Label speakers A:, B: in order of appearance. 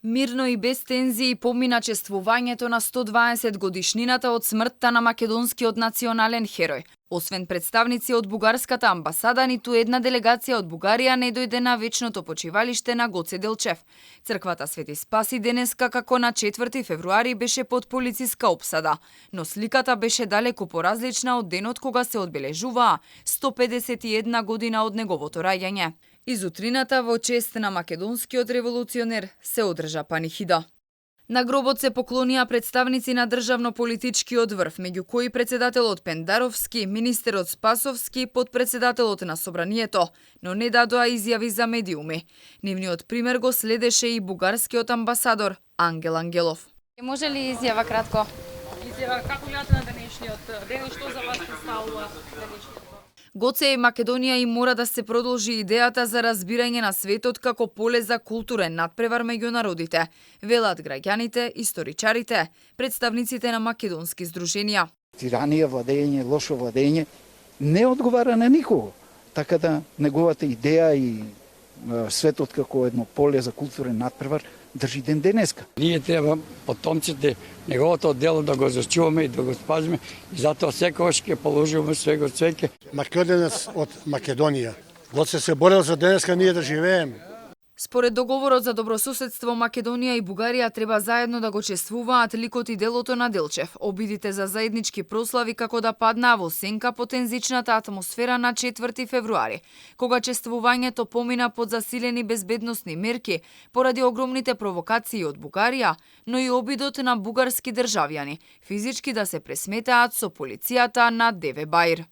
A: Мирно и без тензии помина чествувањето на 120 годишнината од смртта на македонскиот национален херој. Освен представници од бугарската амбасада, ниту една делегација од Бугарија не дојде на вечното почивалиште на Гоце Делчев. Црквата Свети Спаси денеска, како на 4 февруари, беше под полициска опсада, но сликата беше далеку поразлична од денот кога се одбележуваа 151 година од неговото раѓање. Изутрината во чест на македонскиот револуционер се одржа панихида. На гробот се поклонија представници на државно-политичкиот врв, меѓу кои председателот Пендаровски, министерот Спасовски, подпредседателот на Собранието, но не дадоа изјави за медиуми. Нивниот пример го следеше и бугарскиот амбасадор Ангел Ангелов.
B: Може ли изјава кратко?
C: Изјава како гледате на денешниот ден и што за вас представува денешниот?
A: Гоце и Македонија и мора да се продолжи идејата за разбирање на светот како поле за културен надпревар меѓу народите, велат граѓаните, историчарите, представниците на македонски здруженија.
D: Тиранија, владење, лошо владење не одговара на никого. Така да неговата идеја и светот како едно поле за културен надпревар држи ден денеска.
E: Ние треба потомците неговото дело да го зачуваме и да го спазиме и затоа секогаш ќе положиме свего цвеќе.
F: Македонец од Македонија. Гоце се борел за денеска ние да живееме.
A: Според договорот за добрососедство, Македонија и Бугарија треба заедно да го чествуваат ликот и делото на Делчев. Обидите за заеднички прослави како да паднаа во сенка по тензичната атмосфера на 4 февруари, кога чествувањето помина под засилени безбедносни мерки поради огромните провокации од Бугарија, но и обидот на бугарски државјани физички да се пресметаат со полицијата на Деве Баир.